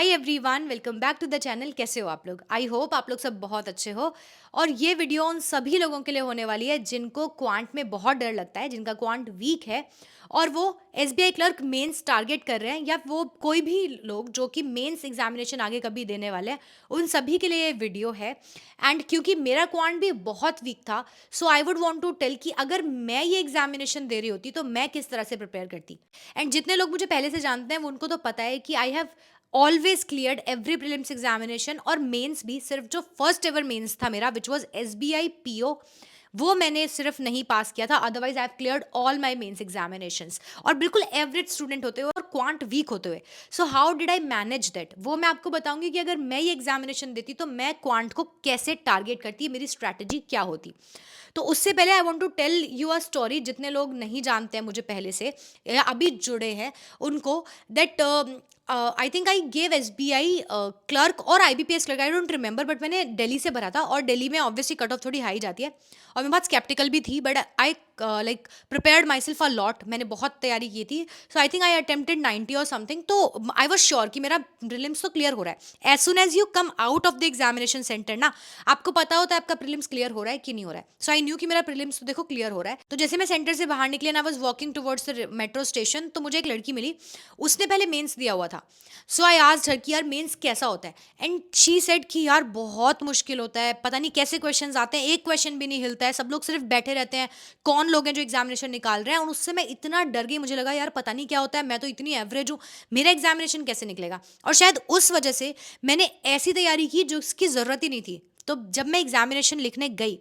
Hi everyone, welcome back to the channel. कैसे हो आप लोग? आई होप आप लोग सब बहुत अच्छे हो। और ये वीडियो उन सभी लोगों के लिए होने वाली है जिनको क्वांट में बहुत डर लगता है, जिनका क्वांट वीक है और वो एसबीआई क्लर्क मेंस टारगेट कर रहे हैं, या वो कोई भी लोग जो कि मेंस एग्जामिनेशन आगे कभी देने वाले हैं, उन सभी के लिए ये वीडियो है। एंड क्योंकि मेरा क्वांट भी बहुत वीक था, so I would want to tell कि अगर मैं ये एग्जामिनेशन दे रही होती तो मैं किस तरह से प्रिपेयर करती। एंड जितने लोग मुझे पहले से जानते हैं वो उनको तो पता है कि I have always cleared every prelims examination, और मेंस भी सिर्फ जो फर्स्ट एवर मेंस था मेरा विच वाज एसबीआई पीओ, वो मैंने सिर्फ नहीं पास किया था, otherwise I have cleared all my mains examinations. और बिल्कुल एवरेज स्टूडेंट होते हुए और क्वांट वीक होते हुए, so how did I manage that, वो मैं आपको बताऊंगी कि अगर मैं ये एग्जामिनेशन देती तो मैं क्वांट को कैसे टारगेट करती, मेरी स्ट्रैटेजी क्या होती। तो उससे पहले I want to tell you a story, जितने लोग नहीं जानते हैं मुझे पहले से या अभी जुड़े हैं उनको, that I think I gave S B I clerk और I B P S clerk, I don't remember, but मैंने दिल्ली से भरा था और दिल्ली में ऑब्वियसली कट ऑफ थोड़ी हाई जाती है और मैं बहुत स्केप्टिकल भी थी, but I like prepared myself a lot, मैंने बहुत तैयारी की थी। सो आई थिंक आई अटेम्प्टेड 90 और समथिंग, तो आई वॉज श्योर कि मेरा प्रीलिम्स तो क्लियर हो रहा है। As soon as you come out of the examination centre ना, आपको पता होता है आपका प्रीलिम्स क्लियर हो रहा है कि नहीं हो रहा है। सो आई न्यू कि मेरा प्रीलिम्स तो देखो क्लियर हो रहा है। तो जैसे मैं सेंटर से बाहर निकली, I was walking towards the metro station, तो मुझे एक लड़की मिली, उसने पहले मेंस दिया हुआ था। सो आई आस्क्ड हर कि यार मेंस कैसा होता है, एंड शी सेड कि यार बहुत मुश्किल होता है, पता नहीं कैसे क्वेश्चंस आते हैं, एक क्वेश्चन भी नहीं हिलता है, सब लोग सिर्फ बैठे रहते हैं, कौन लोग हैं जो एग्जामिनेशन निकाल रहे हैं। और उससे मैं इतना डर गई, मुझे लगा यार पता नहीं क्या होता है, मैं तो इतनी एवरेज हूँ, मेरा एग्जामिनेशन कैसे निकलेगा। और शायद उस वजह से मैंने ऐसी तैयारी की जो उसकी ज़रूरत ही नहीं थी। तो जब मैं एग्जामिनेशन लिखने गई,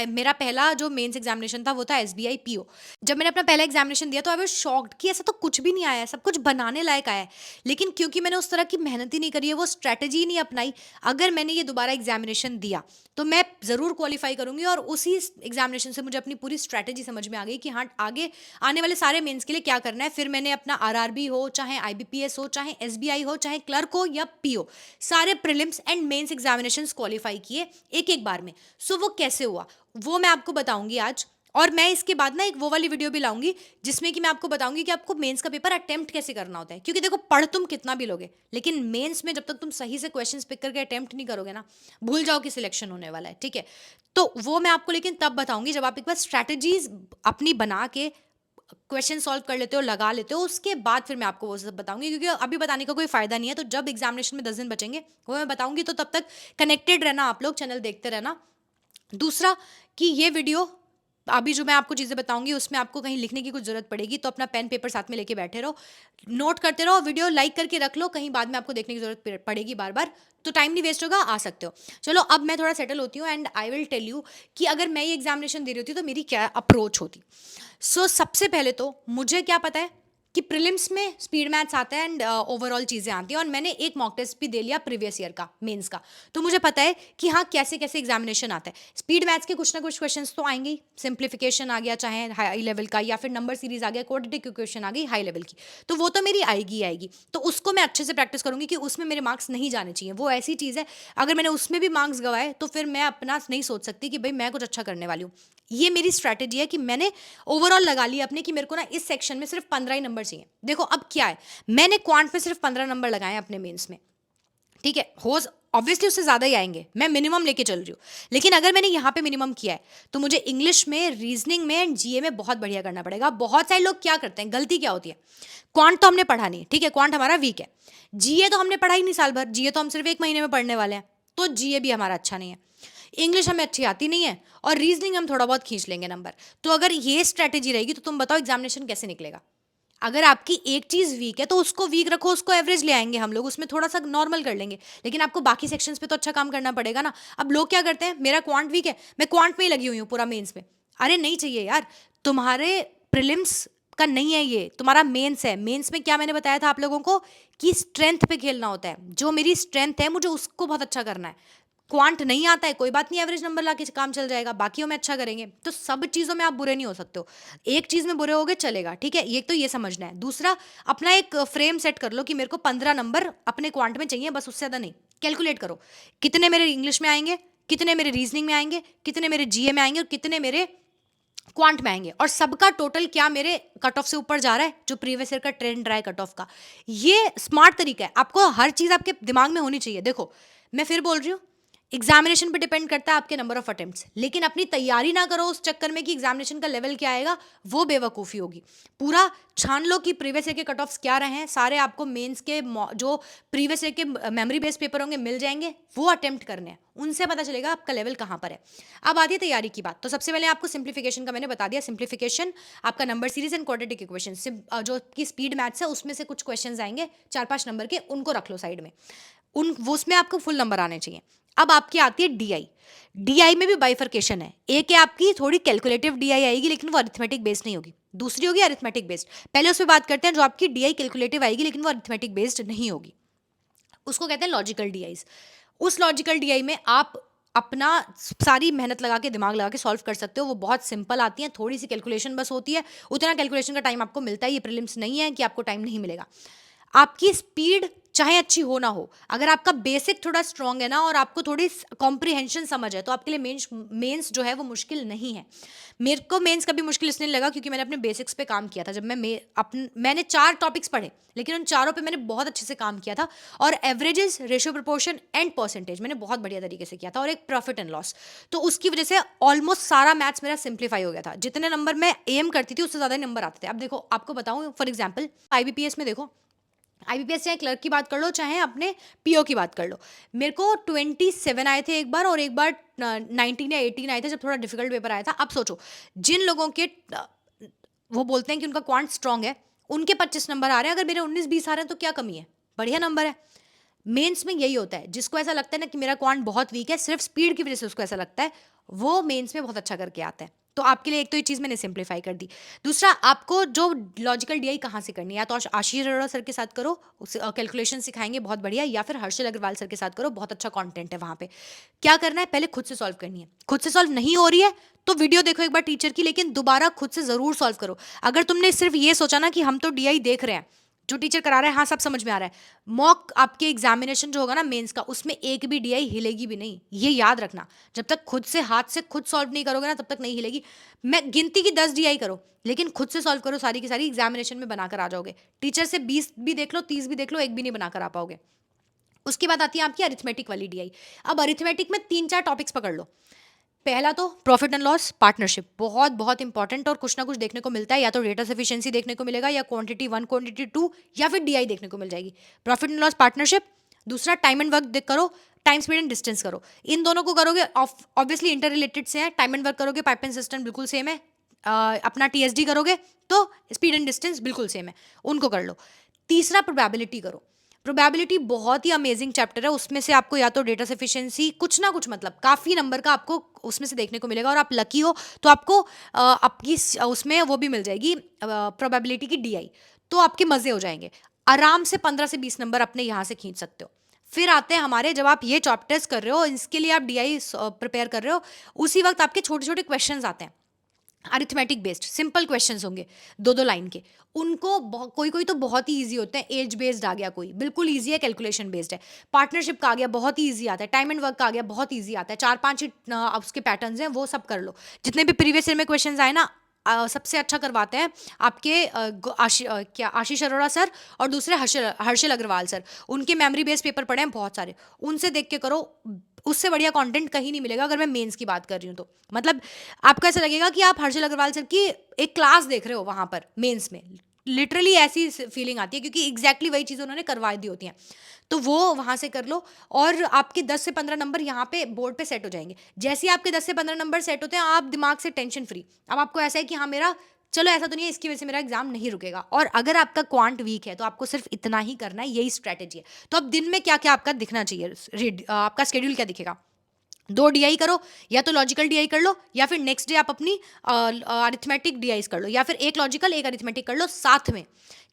मेरा पहला जो मेंस एग्जामिनेशन था वो था एसबीआई पीओ। जब मैंने अपना पहला एग्जामिनेशन दिया तो आई वाज शॉक्ड कि ऐसा तो कुछ भी नहीं आया है, सब कुछ बनाने लायक आया है। लेकिन क्योंकि मैंने उस तरह की मेहनत ही नहीं करी है, वो स्ट्रैटेजी नहीं अपनाई, अगर मैंने ये दोबारा एग्जामिनेशन दिया तो मैं ज़रूर क्वालिफाई करूंगी। और उसी एग्जामिनेशन से मुझे अपनी पूरी स्ट्रैटेजी समझ में आ गई कि हाँ, आगे आने वाले सारे मेंस के लिए क्या करना है। फिर मैंने अपना आरआरबी हो, चाहे आईबीपीएस हो, चाहे एसबीआई हो, चाहे क्लर्क हो या पीओ, सारे prelims and mains examination qualify किए एक एक बार में। सो वो कैसे हुआ वो मैं आपको बताऊंगी आज। और मैं इसके बाद ना एक वो वाली वीडियो भी लाऊंगी जिसमें कि मैं आपको बताऊंगी कि आपको मेंस का पेपर अटेम्प्ट कैसे करना होता है। क्योंकि देखो, पढ़ तुम कितना भी लोगे, लेकिन मेंस में जब तक तुम सही से क्वेश्चंस पिक करके अटेम्प्ट नहीं करोगे ना, भूल जाओ कि सिलेक्शन होने वाला है। ठीक है, तो वो मैं आपको लेकिन तब बताऊंगी जब आप एक बार स्ट्रैटेजीज अपनी बना के क्वेश्चन सॉल्व कर लेते हो, लगा लेते हो, उसके बाद फिर मैं आपको वो सब बताऊंगी। क्योंकि अभी बताने का कोई फायदा नहीं है। तो जब एग्जामिनेशन में 10 दिन बचेंगे वो मैं बताऊंगी, तो तब तक कनेक्टेड रहना, आप लोग चैनल देखते रहना। दूसरा कि ये वीडियो अभी जो मैं आपको चीज़ें बताऊंगी उसमें आपको कहीं लिखने की कुछ जरूरत पड़ेगी, तो अपना पेन पेपर साथ में लेके बैठे रहो, नोट करते रहो, वीडियो लाइक करके रख लो, कहीं बाद में आपको देखने की जरूरत पड़ेगी बार बार, तो टाइम नहीं वेस्ट होगा, आ सकते हो। चलो अब मैं थोड़ा सेटल होती हूँ and I will tell you कि अगर मैं ये एग्जामिनेशन दे रही होती तो मेरी क्या अप्रोच होती। सो सबसे पहले तो मुझे क्या पता है कि प्रीलिम्स में स्पीड मैथ्स आता है एंड ओवरऑल चीज़ें आती हैं, और मैंने एक मॉक टेस्ट भी दे लिया प्रीवियस ईयर का मेंस का। तो मुझे पता है कि हाँ, कैसे कैसे एग्जामिनेशन आता है। स्पीड मैथ्स के कुछ ना कुछ क्वेश्चंस तो आएंगे ही, सिंप्लीफिकेशन आ गया चाहे हाई लेवल का, या फिर नंबर सीरीज आ गया, क्वाड्रेटिक इक्वेशन आ गई हाई लेवल की, तो वो तो मेरी आएगी ही आएगी। तो उसको मैं अच्छे से प्रैक्टिस करूंगी कि उसमें मेरे मार्क्स नहीं जाने चाहिए। वो ऐसी चीज़ है, अगर मैंने उसमें भी मार्क्स गवाए तो फिर मैं अपना नहीं सोच सकती कि भाई मैं कुछ अच्छा करने वाली हूँ। ये मेरी स्ट्रैटेजी है कि मैंने ओवरऑल लगा लिया अपने कि मेरे को ना इस सेक्शन में सिर्फ 15 ही नंबर चाहिए। देखो अब क्या है, मैंने क्वांट में सिर्फ 15 नंबर लगाए अपने मेंस में। ठीक है, हो ऑब्वियसली उससे ज़्यादा ही आएंगे, मैं मिनिमम लेके चल रही हूँ। लेकिन अगर मैंने यहाँ पे मिनिमम किया है तो मुझे इंग्लिश में, रीजनिंग में एंड जीए में बहुत बढ़िया करना पड़ेगा। बहुत सारे लोग क्या करते हैं, गलती क्या होती है, क्वांट तो हमने पढ़ा नहीं, ठीक है, क्वांट हमारा वीक है। जीए तो हमने पढ़ा ही नहीं साल भर, जीए तो हम सिर्फ एक महीने में पढ़ने वाले हैं, तो जीए भी हमारा अच्छा नहीं है। इंग्लिश हमें अच्छी आती नहीं है, और रीजनिंग हम थोड़ा बहुत खींच लेंगे नंबर। तो अगर ये स्ट्रैटेजी रहेगी तो तुम बताओ एग्जामिनेशन कैसे निकलेगा। अगर आपकी एक चीज़ वीक है तो उसको वीक रखो, उसको एवरेज ले आएंगे हम लोग, उसमें थोड़ा सा नॉर्मल कर लेंगे, लेकिन आपको बाकी सेक्शंस पे तो अच्छा काम करना पड़ेगा ना। अब लोग क्या करते हैं, मेरा क्वांट वीक है, मैं क्वांट में ही लगी हुई हूँ पूरा मेंस में। अरे नहीं चाहिए यार, तुम्हारे प्रीलिम्स का नहीं है ये, तुम्हारा मेंस है। मेंस में क्या मैंने बताया था आप लोगों को कि स्ट्रेंथ पे खेलना होता है। जो मेरी स्ट्रेंथ है मुझे उसको बहुत अच्छा करना है। क्वांट नहीं आता है, कोई बात नहीं, एवरेज नंबर लाके काम चल जाएगा, बाकियों में अच्छा करेंगे। तो सब चीज़ों में आप बुरे नहीं हो सकते हो, एक चीज़ में बुरे होगे चलेगा, ठीक है, ये तो ये समझना है। दूसरा, अपना एक फ्रेम सेट कर लो कि मेरे को 15 नंबर अपने क्वांट में चाहिए, बस, उससे ज़्यादा नहीं। कैलकुलेट करो कितने मेरे इंग्लिश में आएंगे, कितने मेरे रीजनिंग में आएंगे, कितने मेरे जीए में आएंगे, और कितने मेरे क्वांट में आएंगे, और सबका टोटल क्या मेरे कट ऑफ से ऊपर जा रहा है, जो प्रीवियस ईयर का ट्रेंड रहा है कट ऑफ का। ये स्मार्ट तरीका है, आपको हर चीज आपके दिमाग में होनी चाहिए। देखो मैं फिर बोल रही हूँ, एग्जामिनेशन पे डिपेंड करता है आपके नंबर ऑफ अटेम्प्ट्स, लेकिन अपनी तैयारी ना करो उस चक्कर में कि एग्जामिनेशन का लेवल क्या आएगा, वो बेवकूफ़ी होगी। पूरा छान लो कि प्रीवियस ईयर के कट ऑफ्स क्या रहे हैं, सारे आपको मेंस के जो प्रीवियस ईयर के मेमोरी बेस्ड पेपर होंगे मिल जाएंगे, वो अटेम्प्ट करने हैं, उनसे पता चलेगा आपका लेवल कहाँ पर है। अब आती है तैयारी की बात। तो सबसे पहले आपको सिंप्लीफिकेशन का मैंने बता दिया। सिंप्लीफिकेशन आपका number series and quadratic equation, जो कि स्पीड मैथ्स है, उसमें से कुछ क्वेश्चंस आएंगे 4-5 नंबर के, उनको रख लो साइड में, उन वो उसमें आपको फुल नंबर आने चाहिए। अब आपकी आती है डीआई। डीआई में भी बाइफर्केशन है, एक है आपकी थोड़ी कैलकुलेटिव डीआई आएगी, लेकिन वो अरिथमेटिक बेस्ड नहीं होगी, दूसरी होगी अरिथमेटिक बेस्ड। पहले उस पर बात करते हैं, जो आपकी डीआई कैलकुलेटिव आएगी लेकिन वो अरिथमेटिक बेस्ड नहीं होगी, उसको कहते हैं लॉजिकल डीआईज। उस लॉजिकल डीआई में आप अपना सारी मेहनत लगा के दिमाग लगा के सॉल्व कर सकते हो, वो बहुत सिंपल आती है, थोड़ी सी कैलकुलेशन बस होती है, उतना कैलकुलेशन का टाइम आपको मिलता है। ये प्रीलिम्स नहीं है कि आपको टाइम नहीं मिलेगा। आपकी स्पीड चाहे अच्छी हो ना हो, अगर आपका बेसिक थोड़ा स्ट्रांग है ना, और आपको थोड़ी कॉम्प्रिहेंशन समझ है, तो आपके लिए मेंस जो है वो मुश्किल नहीं है। मेरे को मेंस कभी मुश्किल इसलिए लगा क्योंकि मैंने अपने बेसिक्स पे काम किया था। जब मैंने 4 टॉपिक्स पढ़े, लेकिन उन चारों पे मैंने बहुत अच्छे से काम किया था, और averages, ratio proportion and percentage मैंने बहुत बढ़िया तरीके से किया था, और एक प्रॉफिट एंड लॉस। तो उसकी वजह से ऑलमोस्ट सारा मैथ्स मेरा सिंप्लीफाई हो गया था। जितने नंबर मैं एम करती थी उससे ज़्यादा नंबर आते थे। अब देखो आपको बताऊँ, फॉर एग्जाम्पल IBPS में देखो, IBPS चाहे क्लर्क की बात कर लो चाहे अपने PO की बात कर लो, मेरे को 27 आए थे एक बार, और एक बार 19 या 18 आए थे जब थोड़ा डिफिकल्ट पेपर आया था। अब सोचो, जिन लोगों के वो बोलते हैं कि उनका क्वांट स्ट्रांग है, उनके 25 नंबर आ रहे हैं, अगर मेरे 19-20 आ रहे हैं तो क्या कमी है, बढ़िया नंबर है। मेंस में यही होता है, जिसको ऐसा लगता है ना कि मेरा क्वांट बहुत वीक है, सिर्फ स्पीड की वजह से उसको ऐसा लगता है, वो मेंस में बहुत अच्छा करके आता है। तो आपके लिए एक तो ये चीज़ मैंने सिंप्लीफाई कर दी। दूसरा, आपको जो लॉजिकल डीआई कहाँ से करनी है, या तो आशीष अरोड़ा सर के साथ करो, उस कैलकुलेशन सिखाएंगे बहुत बढ़िया, या फिर हर्षल अग्रवाल सर के साथ करो, बहुत अच्छा कंटेंट है वहाँ पे। क्या करना है, पहले खुद से सॉल्व करनी है। खुद से सॉल्व नहीं हो रही है तो वीडियो देखो एक बार टीचर की, लेकिन दोबारा खुद से ज़रूर सॉल्व करो। अगर तुमने सिर्फ ये सोचा ना कि हम तो डीआई देख रहे हैं, जो टीचर करा रहा है, हाँ सब समझ में आ रहा है, मॉक आपके एग्जामिनेशन जो होगा ना मेंस का, उसमें एक भी डीआई हिलेगी भी नहीं, ये याद रखना। जब तक खुद से हाथ से खुद सॉल्व नहीं करोगे ना, तब तक नहीं हिलेगी। मैं गिनती की 10 डीआई करो, लेकिन खुद से सॉल्व करो, सारी की सारी एग्जामिनेशन में बनाकर आ जाओगे। टीचर से 20 भी देख लो, 30 भी देख लो, एक भी नहीं बनाकर आ पाओगे। उसके बाद आती है आपकी अरिथमेटिक वाली डीआई। अब अरिथमेटिक में 3-4 टॉपिक्स पकड़ लो। पहला तो प्रॉफिट एंड लॉस, पार्टनरशिप, बहुत बहुत इंपॉर्टेंट, और कुछ ना कुछ देखने को मिलता है, या तो डेटा सफिशिएंसी देखने को मिलेगा, या क्वांटिटी 1 क्वांटिटी 2, या फिर डीआई देखने को मिल जाएगी। Profit and loss, partnership. दूसरा, टाइम एंड वर्क करो, टाइम स्पीड एंड डिस्टेंस करो। इन दोनों को करोगे ऑब्वियसली इंटर रिलेटेड से है। टाइम एंड वर्क करोगे, पाइप एंड सिस्टम बिल्कुल सेम है। अपना TSD करोगे तो स्पीड एंड डिस्टेंस बिल्कुल सेम है, उनको कर लो। तीसरा, प्रोबेबिलिटी करो। प्रोबेबिलिटी बहुत ही अमेजिंग चैप्टर है, उसमें से आपको या तो डेटा सफिशिएंसी कुछ ना कुछ, मतलब काफ़ी नंबर का आपको उसमें से देखने को मिलेगा, और आप लकी हो तो आपको आपकी उसमें वो भी मिल जाएगी, प्रोबेबिलिटी की डीआई, तो आपके मज़े हो जाएंगे। आराम से 15 से 20 नंबर अपने यहाँ से खींच सकते हो। फिर आते हैं हमारे, जब आप ये चैप्टर्स कर रहे हो, इसके लिए आप डीआई प्रिपेयर कर रहे हो, उसी वक्त आपके छोटे छोटे क्वेश्चंस आते हैं, अरिथमेटिक बेस्ड सिंपल क्वेश्चंस होंगे, 2-2 लाइन के। उनको कोई कोई तो बहुत ही ईजी होते हैं, एज बेस्ड आ गया, कोई बिल्कुल ईजी है, कैलकुलेशन बेस्ड है। पार्टनरशिप का आ गया, बहुत ही ईजी आता है। टाइम एंड वर्क का आ गया, बहुत ईजी आता है। 4-5 ही उसके पैटर्न्स हैं, वो सब कर लो। जितने भी प्रीवियस ईयर में क्वेश्चंस आए ना, सबसे अच्छा करवाते हैं आपके आशीष अरोड़ा सर, और दूसरे हर्षल अग्रवाल सर। उनके मेमोरी बेस्ड पेपर पढ़े हैं बहुत सारे, उनसे देख के करो। उससे बढ़िया कंटेंट कहीं नहीं मिलेगा, अगर मैं मेंस की बात कर रही हूँ तो। मतलब आपको ऐसा लगेगा कि आप हर्षल अग्रवाल सर की एक क्लास देख रहे हो वहाँ पर मेंस में, लिटरली ऐसी फीलिंग आती है, क्योंकि एग्जैक्टली वही चीज़ें उन्होंने करवा दी होती हैं। तो वो वहाँ से कर लो, और आपके 10 से 15 नंबर यहाँ पे बोर्ड पे सेट हो जाएंगे। जैसे ही आपके 10 से 15 नंबर सेट होते हैं, आप दिमाग से टेंशन फ्री। अब आपको ऐसा है कि हाँ मेरा, चलो ऐसा तो नहीं है इसकी वजह से मेरा एग्जाम नहीं रुकेगा। और अगर आपका क्वांट वीक है तो आपको सिर्फ इतना ही करना है, यही स्ट्रैटेजी है। तो अब दिन में क्या क्या आपका दिखना चाहिए, आपका स्केड्यूल क्या दिखेगा। 2 डीआई करो, या तो लॉजिकल डीआई कर लो, या फिर नेक्स्ट डे आप अपनी अरिथमेटिक डीआईज कर लो, या फिर एक लॉजिकल एक अरिथमेटिक कर लो साथ में।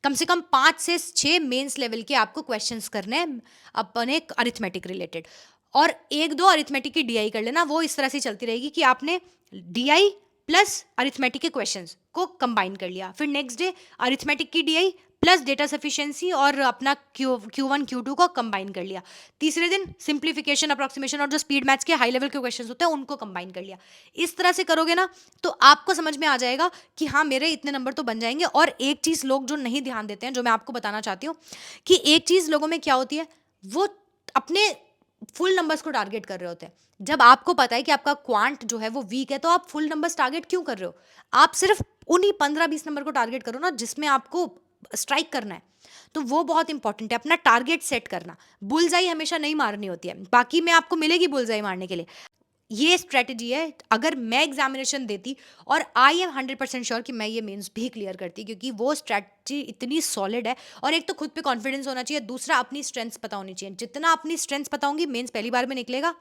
कम से कम 5 से 6 मेंस लेवल के आपको क्वेश्चंस करने हैं अपने अरिथमेटिक रिलेटेड, और 1-2 अरिथमेटिक की डीआई कर लेना। वो इस तरह से चलती रहेगी कि आपने डीआई प्लस अरिथमेटिक के क्वेश्चंस को कंबाइन कर लिया, फिर नेक्स्ट डे अरिथमेटिक की डीआई प्लस डेटा सफिशिएंसी और अपना Q1 Q2 को कंबाइन कर लिया। तीसरे दिन सिंप्लीफिकेशन, अप्रॉक्सीमेशन और जो स्पीड मैथ्स के हाई लेवल के क्वेश्चंस होते हैं उनको कंबाइन कर लिया। इस तरह से करोगे ना तो आपको समझ में आ जाएगा कि हाँ मेरे इतने नंबर तो बन जाएंगे। और एक चीज़ लोग जो नहीं ध्यान देते हैं, जो मैं आपको बताना चाहती हूँ कि एक चीज़ लोगों में क्या होती है, वो अपने फुल नंबर्स को टारगेट कर रहे होते हैं। जब आपको पता है कि आपका क्वांट जो है वो वीक है, तो आप फुल नंबर्स टारगेट क्यों कर रहे हो? आप सिर्फ उन्हीं 15-20 नंबर को टारगेट करो ना जिसमें आपको स्ट्राइक करना है। तो वो बहुत इंपॉर्टेंट है, अपना टारगेट सेट करना। बुलजाई हमेशा नहीं मारनी होती है, बाकी में आपको मिलेगी बुलजाई मारने के लिए। ये स्ट्रेटजी है। अगर मैं एग्जामिनेशन देती, और आई एम 100% श्योर कि मैं ये मेंस भी क्लियर करती, क्योंकि वो स्ट्रेटजी इतनी सॉलिड है। और एक तो खुद पे कॉन्फिडेंस होना चाहिए, दूसरा अपनी स्ट्रेंथ्स पता होनी चाहिए। जितना अपनी स्ट्रेंथ्स पता होंगी, मेंस पहली बार में निकलेगा।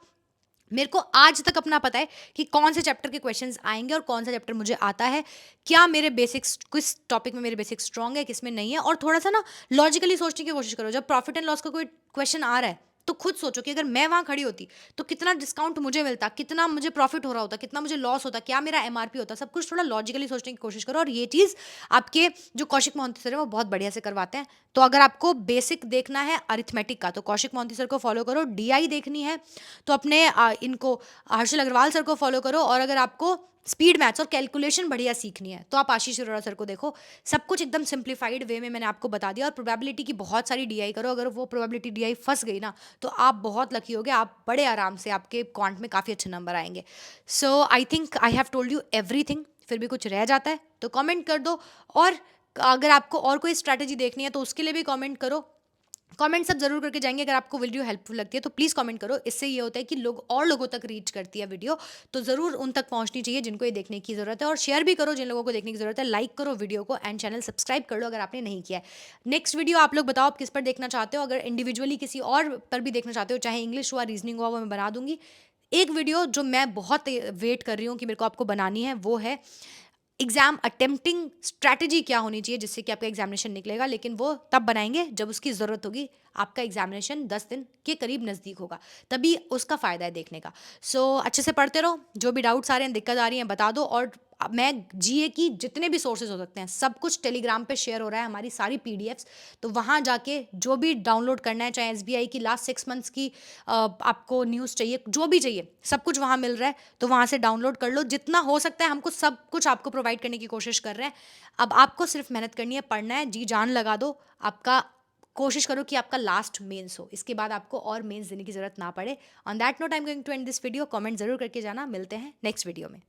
मेरे को आज तक अपना पता है कि कौन से चैप्टर के क्वेश्चंस आएंगे और कौन सा चैप्टर मुझे आता है, क्या मेरे बेसिक्स, किस टॉपिक में मेरे बेसिक्स स्ट्रांग है, किस में नहीं है। और थोड़ा सा ना लॉजिकली सोचने की कोशिश करो। जब प्रॉफिट एंड लॉस का कोई क्वेश्चन आ रहा है तो खुद सोचो कि अगर मैं वहां खड़ी होती तो कितना डिस्काउंट मुझे मिलता, कितना मुझे प्रॉफिट हो रहा होता, कितना मुझे लॉस होता, क्या मेरा एमआरपी होता। सब कुछ थोड़ा लॉजिकली सोचने की कोशिश करो। और ये चीज़ आपके जो कौशिक मोहंती सर है वो बहुत बढ़िया से करवाते हैं। तो अगर आपको बेसिक देखना है अरिथमेटिक का तो कौशिक मोहंती सर को फॉलो करो। डीआई देखनी है तो अपने इनको हर्षल अग्रवाल सर को फॉलो करो। और अगर आपको स्पीड मैथ्स और कैलकुलेशन बढ़िया सीखनी है तो आप आशीष अरोड़ा सर को देखो। सब कुछ एकदम सिंप्लीफाइड वे में मैंने आपको बता दिया। और प्रोबेबिलिटी की बहुत सारी डीआई करो। अगर वो प्रोबेबिलिटी डीआई फंस गई ना तो आप बहुत लकी होगे, आप बड़े आराम से आपके क्वांट में काफ़ी अच्छे नंबर आएंगे। So I think I have told you everything. फिर भी कुछ रह जाता है तो कमेंट कर दो। और अगर आपको और कोई स्ट्रैटेजी देखनी है तो उसके लिए भी कमेंट करो। कमेंट सब जरूर करके जाएंगे। अगर आपको वीडियो हेल्पफुल लगती है तो प्लीज़ कमेंट करो। इससे ये होता है कि लोग और लोगों तक रीच करती है वीडियो, तो ज़रूर उन तक पहुंचनी चाहिए जिनको ये देखने की ज़रूरत है। और शेयर भी करो जिन लोगों को देखने की ज़रूरत है। लाइक करो वीडियो को एंड चैनल सब्सक्राइब कर लो अगर आपने नहीं किया है। नेक्स्ट वीडियो आप लोग बताओ आप किस पर देखना चाहते हो। अगर इंडिविजुअली किसी और पर भी देखना चाहते हो, चाहे इंग्लिश हुआ, रीजनिंग हुआ, वो मैं बना दूंगी। एक वीडियो जो मैं बहुत वेट कर रही हूँ कि मेरे को आपको बनानी है, वो है एग्जाम अटेम्प्टिंग स्ट्रैटेजी क्या होनी चाहिए जिससे कि आपका एग्जामिनेशन निकलेगा। लेकिन वो तब बनाएंगे जब उसकी ज़रूरत होगी। आपका एग्जामिनेशन 10 दिन के करीब नज़दीक होगा, तभी उसका फ़ायदा है देखने का। सो अच्छे से पढ़ते रहो। जो भी डाउट्स आ रहे हैं, दिक्कत आ रही है, बता दो। और मैं जीए की जितने भी सोर्सेज हो सकते हैं सब कुछ टेलीग्राम पे शेयर हो रहा है, हमारी सारी पीडीएफ्स। तो वहाँ जाके जो भी डाउनलोड करना है, चाहे एसबीआई की लास्ट 6 मंथ्स की आपको न्यूज़ चाहिए, जो भी चाहिए, सब कुछ वहाँ मिल रहा है। तो वहाँ से डाउनलोड कर लो। जितना हो सकता है हमको सब कुछ आपको प्रोवाइड करने की कोशिश कर रहे हैं। अब आपको सिर्फ मेहनत करनी है, पढ़ना है, जी जान लगा दो। आपका कोशिश करो कि आपका लास्ट मेंस हो, इसके बाद आपको और मेंस देने की जरूरत ना पड़े। On that note I am going to end this video. Comment जरूर करके जाना। मिलते हैं नेक्स्ट वीडियो में।